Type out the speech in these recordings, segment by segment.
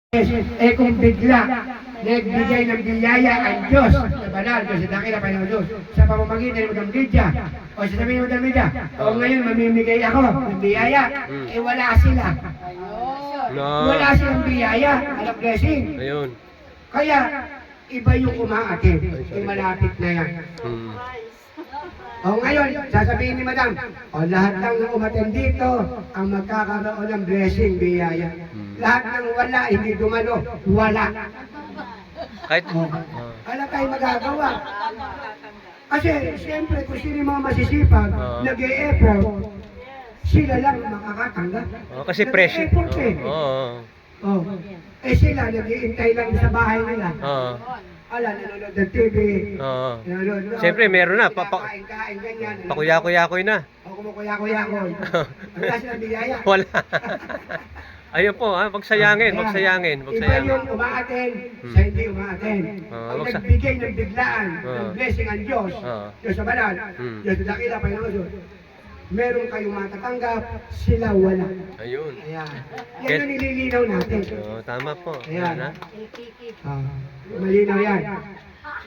Eh kung bigla nagbigay ng biyaya ang Diyos na banal, Diyos na dakila pa ng Diyos sa pamamagitan ng Madam Lydia o sasabihin ng Madam Lydia, o ngayon mamimigay ako ng biyaya, eh wala sila. Wala silang biyaya, walang blessing. Ayun. Kaya iba yung umaatid, yung malapit na yan. O ngayon, sasabihin ni Madam, o lahat ng umattend dito ang magkakaroon ng blessing, biyaya. Lahat ng wala, hindi dumalo, wala. Kahit Wala tayong magagawa. Kasi, siyempre, kung sino yung mga masisipag, nag-e-effort, sila lang makakatanggap. kasi presyo. Nag-e-effort eh. Oo. Eh sila, nag-iintay lang sa bahay nila. Oo. Ala, nanonood ng TV. Oo. Nanonood. Siyempre, meron na. Kain-kain, ganyan. Pakuya-kuyakoy na. O kumukuya-kuya-kuya. Wala silang biyaya. Wala. Ayun po, ha? Pagsayangin, pagsayangin, Iba pagsayangin. yung umaaten sa hindi umaaten. Ang wag sa- nagbigay ng biglaan, ng blessing ang Diyos, Diyos sa banal, Diyos sa dakila, Panginoon Diyos. Meron kayong matatanggap, sila wala. Ayun. Ayan. Yan yung nililinaw natin. Tama po. Ayan. Ayan, ha? Malinaw yan.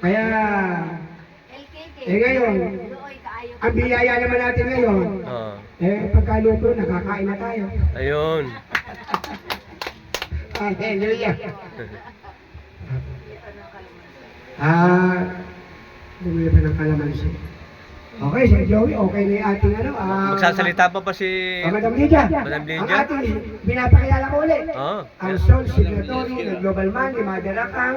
Kaya, ngayon, ang biyaya naman natin ngayon, Oo. pagkaluto, nakakain na tayo. Ayun. Hallelujah. Bumili pa ng kalamansi. Okay, Sir Joey, okay na yung ating ano. Magsasalita pa si Madam Lydia. Madam Lydia? Ang ating pinapakilala ko ulit. Oo. Ang sole signatory ng Global Man ni Mother Akang,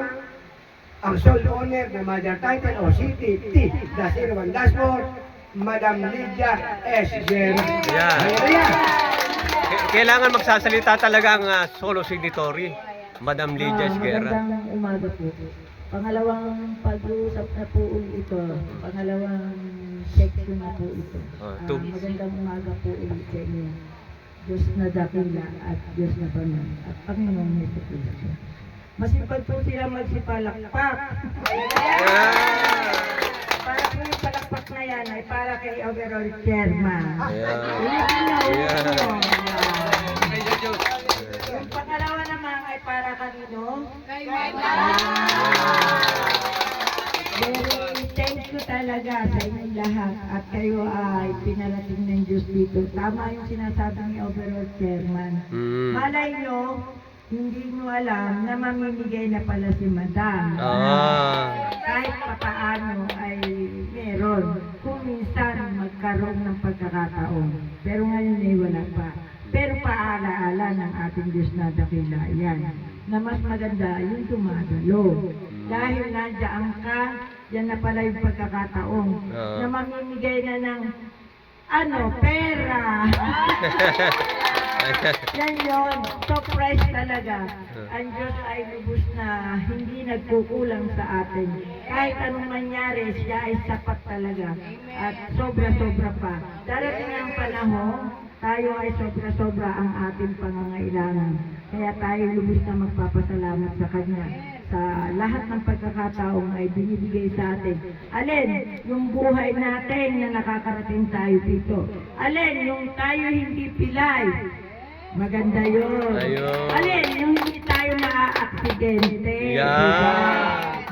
ang sole owner ng Mother Title o CTT-01-4, Madam Lydia S. Jerry. Ayan. Hallelujah. Kailangan magsasalita talaga ang solo signatory, Madam Lydia Esguerra. Magandang umaga po. Pangalawang pag-uusap na po ulit ito. Pangalawang section na po ito. Magandang umaga po ulit sa inyo. Diyos na dakila at Diyos na banal at Panginoong Jesucristo. Masipag po sila magsipalakpak. Para po yung palakpak na yan ay para kay overall chairman. Yung pangalawa naman ay para kanino? Kay Very thank you talaga sa inyong lahat at kayo ay pinarating ng Diyos dito. Tama yung sinasabi ni overall chairman. Malay nyo, hindi nyo alam na mamimigay na pala si Madam. Kahit papaano ay meron. Kung minsan magkaroon ng pagkakataon. Pero ngayon ay wala pa. Pero paalaala ng ating Diyos na dakila yan. Na mas maganda yung dumadalo. Dahil nandiyan ka, yan na pala yung pagkakataon. Na mamimigay na ng pera. Yan yun. So fresh talaga. Ang Diyos ay lubos na hindi nagkukulang sa atin. Kahit anong mangyari, siya ay sapat talaga. At sobra-sobra pa. Darating ang panahon, tayo ay sobra-sobra ang ating pangangailangan. Kaya tayo lubos na magpapasalamat sa Kanya sa lahat ng pagkakataong ay binibigay sa atin. Alin, yung buhay natin na nakakarating tayo dito. Alin, yung tayo hindi pilay. Maganda yun. Alin, yung hindi tayo na-aksidente. Diba?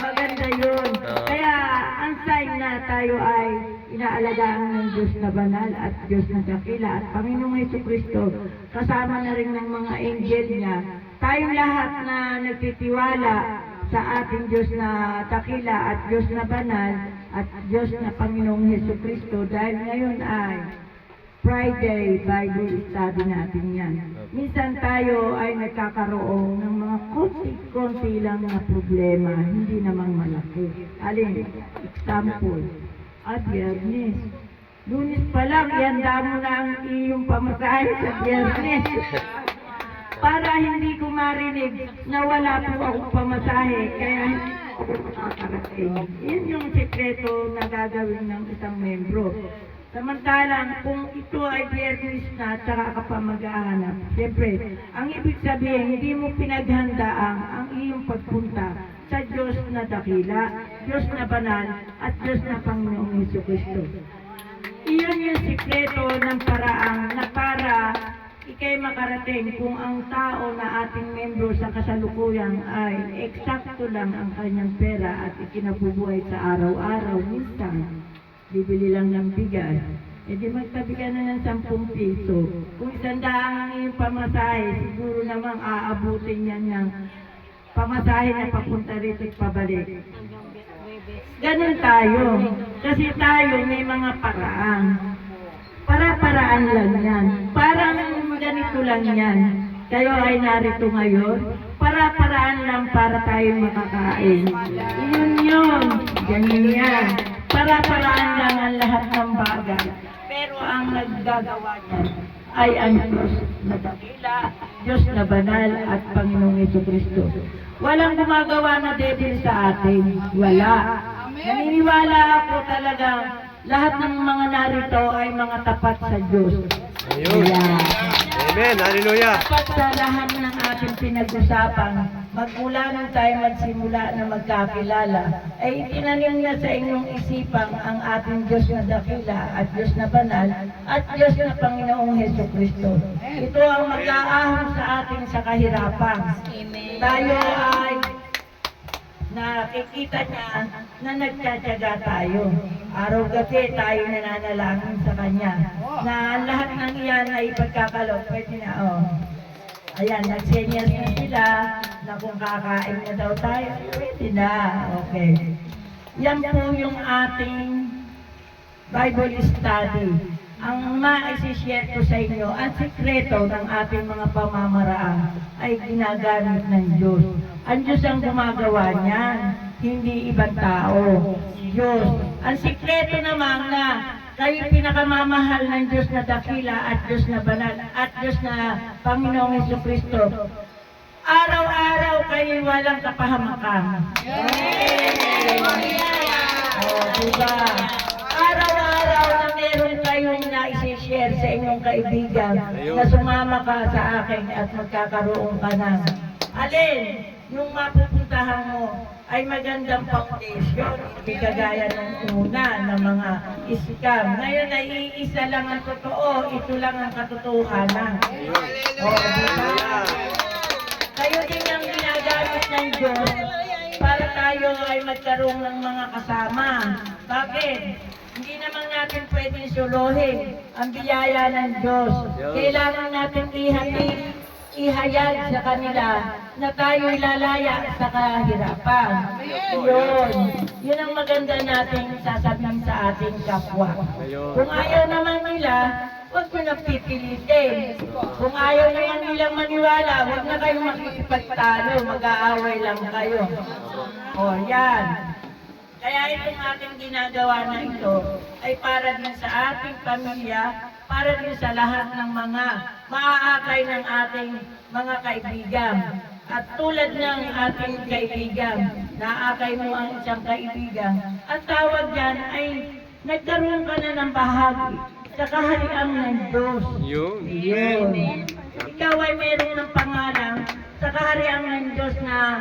Maganda yun. Kaya, ang sign na tayo ay inaalagaan ng Diyos na banal at Diyos na dakila at Panginoong Jesucristo, kasama na rin ng mga angel niya. Tayong lahat na nagtitiwala sa ating Diyos na dakila at Diyos na banal at Diyos na Panginoong Jesucristo, dahil ngayon ay Friday Bible study natin yan. Minsan tayo ay nagkakaroon ng mga konti-konti lang na problema, hindi namang malaki. Alin, example, Biyernes. Lunes pa lang, ihanda mo na ang iyong pamasahe sa Biyernes. Para hindi ko marinig na wala po akong pamasahe, kaya hindi ako makakarating. Yun yung sekreto na gagawin ng isang membro. Samantalang kung ito ay Biyernes na at saka ka pa maghahanap, siyempre, ang ibig sabihin, hindi mo pinaghandaan ang iyong pagpunta sa Diyos na dakila, Diyos na banal, at Diyos na Panginoong Jesucristo. Iyon yung sikreto ng paraang na para ikay makarating kung ang tao na ating membro sa kasalukuyan ay eksakto lang ang kanyang pera at ikinabubuhay sa araw-araw, minsan, bibili lang ng bigas, e di magtabi ka na ng 10 piso. Kung 100 ang iyong pamasahe, siguro namang aabutin yan ng pamasahe na papunta rito at pabalik. Ganun tayo. Kasi tayo may mga paraan. Para-paraan lang yan. Parang ganito lang yan. Kayo ay narito ngayon. Para-paraan lang para tayo makakain. Yun. Ganyan yan. Para-paraan lang ang lahat ng bagay. Pero ang naggagawa niyan ay ang Diyos na dakila, Diyos na banal at Panginoong Jesucristo. Walang gumagawa na devil sa atin. Wala. Naniniwala ako talaga lahat ng mga narito ay mga tapat sa Diyos. Ayun. Amen. Hallelujah. Dapat sa lahat ng ating pinag-usapan, magmula nung tayo magsimula na magkakilala, ay itinanim niya sa inyong isipan ang ating Diyos na dakila at Diyos na banal at Diyos na Panginoong Jesucristo. Ito ang mag-aahon sa atin sa kahirapan. Tayo ay nakikita niya na nagtsatsaga tayo. Araw-gabi tayo nananalangin sa Kanya. Na lahat ng iyan ay ipagkakalog. Pwede na, Ayan, nagsenyas na sila na kung kakain na daw tayo, pwede na. Okay. Yan po yung ating Bible study. Ang ma-share ko sa inyo, ang sikreto ng ating mga pamamaraan ay ginagamit ng Diyos. Ang Diyos ang gumagawa niyan, hindi ibang tao. Diyos. Ang sikreto naman na kayo pinakamamahal ng Diyos na dakila at Diyos na banal at Diyos na Panginoong Jesucristo. Araw-araw kayo walang kapahamakan. Diba? Araw-araw na meron kayong na-share sa inyong kaibigan na sumama ka sa akin at magkakaroon ka ng alin, yung mapupuntahan mo ay magandang foundation, hindi kagaya ng una ng mga scam. Ngayon ay iisa lang ang totoo, ito lang ang katotohanan. Diba? Kayo din ang ginagamit ng Diyos para tayo ay magkaroon ng mga kasama. Bakit? Hindi naman natin pwedeng suluhin ang biyaya ng Diyos. Kailangan natin ihayag sa kanila na tayo ilalaya sa kahirapan. Yun ang maganda natin sasabihin sa ating kapwa. Kung ayaw naman nila, huwag mo nang pipilitin. Kung ayaw naman nilang maniwala, huwag na kayong makikipagtalo, mag-aaway lang kayo. Yan. Kaya itong ating ginagawa na ito ay para din sa ating pamilya, para din sa lahat ng mga maaakay ng ating mga kaibigan. At tulad ng ating kaibigan, naakay mo ang isang kaibigan, at tawag yan ay nagkaroon ka na ng bahagi sa kaharian ng Diyos. Yun. Ikaw ay meron ng pangalan sa kaharian ng Diyos na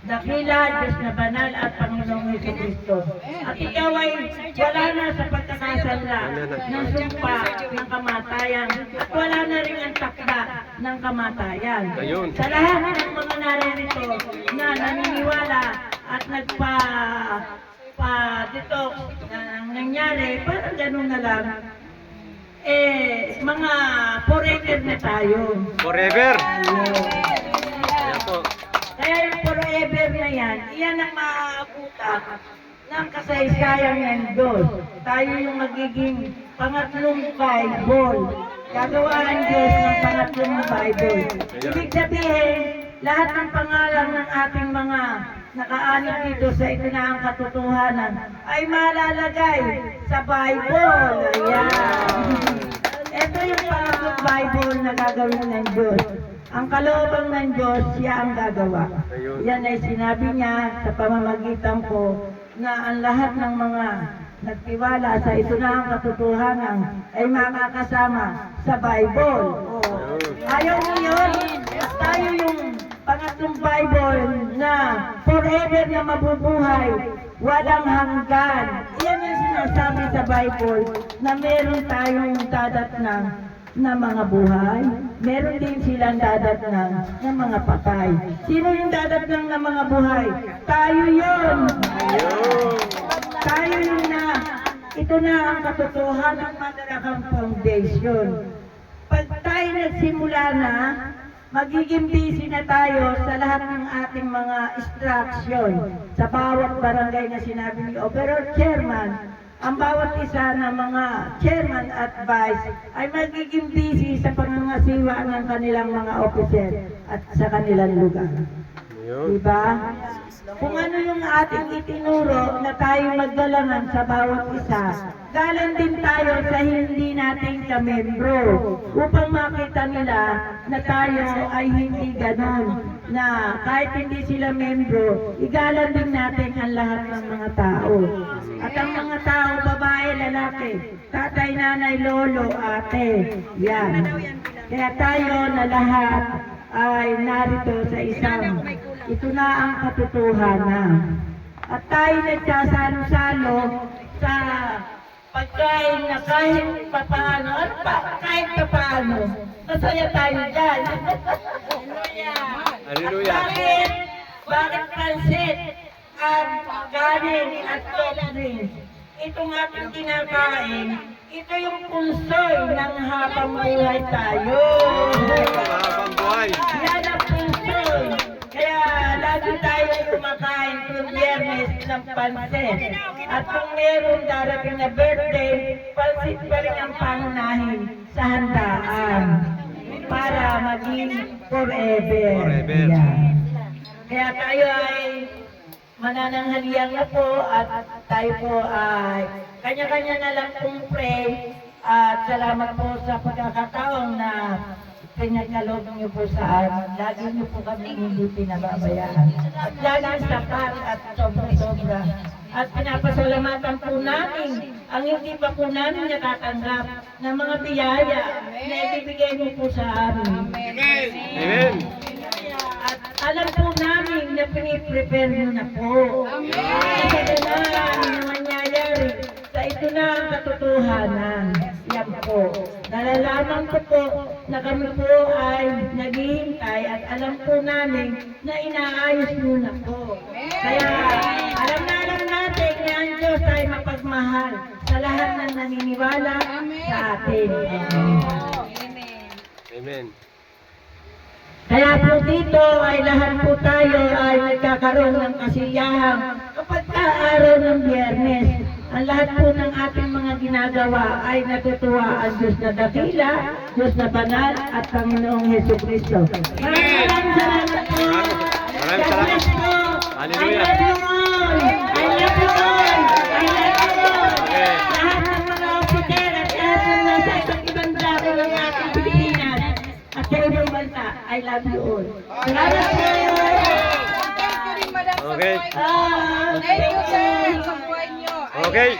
dakila, Diyos na banal at Panginoong Jesucristo. At ikaw ay wala na sa pagkakasala ng sumpa ng kamatayan at wala na rin ang takda ng kamatayan. Sa lahat ng mga naririto na naniniwala at nagpa-detox na nangyari, parang ganun na lang, mga forever na tayo. Forever? Kaya yung forever na yan, iyan ang maaabutan ng kasaysayan ng Diyos. Tayo yung magiging pangatlong Bible. Gagawa ang Diyos ng pangatlong Bible. Ibig sabihin, lahat ng pangalan ng ating mga nakaanib dito sa ito na ang katotohanan ay malalagay sa Bible. Ayan. Ito yung pangatlong Bible na gagawin ng Diyos. Ang kalooban ng Diyos, siya ang gagawa. Yan ay sinabi niya sa pamamagitan ko na ang lahat ng mga nagtiwala sa ito na ang katotohanan ay makakasama sa Bible. Ayaw mo yun? Tayo yung pangatlong Bible na forever na mabubuhay, walang hanggan. Yan ang sinasabi sa Bible na meron tayong dadatnang na mga buhay, meron din silang dadatnang na mga patay. Sino yung dadatnang na mga buhay? Tayo yun! Tayo yun na. Ito na ang katotohanan ng Madarakaw Foundation. Pag tayo nagsimula na, magiging busy na tayo sa lahat ng ating mga instruction sa bawat barangay na sinabi ni Overall Chairman. Ang bawat isa ng mga chairman at vice ay magiging busy sa pangangasiwa ng kanilang mga officer at sa kanilang lugar. Diba? Kung ano yung ating itinuro na tayo maggalangan sa bawat isa, galang din tayo sa hindi nating kamembro upang makita nila na tayo ay hindi ganon, na kahit hindi sila membro, igalan din natin ang lahat ng mga tao. At ang mga tao, babae, lalaki, tatay, nanay, lolo, ate, yan. Kaya tayo na lahat ay narito sa isang, ito na ang katotohanan. At tayo nagsasalo-salo sa pagkain na kahit papaano, at kahit papaano, masaya tayo dyan. Hallelujah. Bakit pansit at kanin at soft drinks? Itong ating kinakain, ito yung punsoy ng habang buhay tayo. Habang buhay. Yan ang punsoy. Kaya lagi tayo kumakain tuwing Biyernes ng pansit. At kung meron darating na birthday, pansit pa rin ang pangunahin sa handaan para maging forever. Forever. Yan. Kaya tayo ay manananghalian na po at tayo po ay kanya-kanya na lang pong pray at salamat po sa pagkakataon na pinagkaloob niyo po sa amin. Lagi niyo po kami hindi pinababayaan. At lagi sapat at sobra-sobra. At pinapasalamatan po namin ang hindi pa po namin natatanggap ng mga biyaya na ibibigay niyo po sa amin. Amen. At alam po namin na piniprepare nyo na po. Kasi na ang nangyayari sa ito na ang katotohanan. Yan po. Nalalaman ko po na kami po ay naghihintay at alam po namin na inaayos nyo na po. Kaya alam natin na ang Diyos ay mapagmahal sa lahat ng naniniwala sa atin. Amen. Kaya po dito ay lahat po tayo ay nagkakaroon ng kasiyahan kapag araw ng Biyernes. Ang lahat po ng ating mga ginagawa ay natutuwa ang Diyos na dakila, Diyos na banal at Panginoong Jesucristo. Maraming salamat po. Maraming salamat. Hallelujah. I love you all. I love you all. I love you all. Okay. Lahat ng mga officer at lahat ng nasa isang ibang labo ng ating Pilipinas at sa ibang bansa, I love you all. Salamat po. Okay. Thank you, sir. Okay.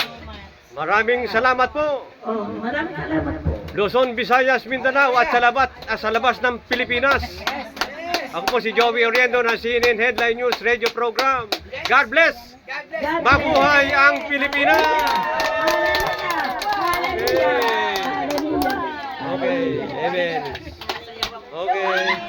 Maraming salamat po. Oh, maraming salamat po. Luzon, Visayas, Mindanao at sa labas ng Pilipinas. Ako po si Joey Oriendo ng CNN Headline News Radio Program. God bless! God Mabuhay ang Pilipinas! Hallelujah! Hallelujah! Okay, amen. Okay.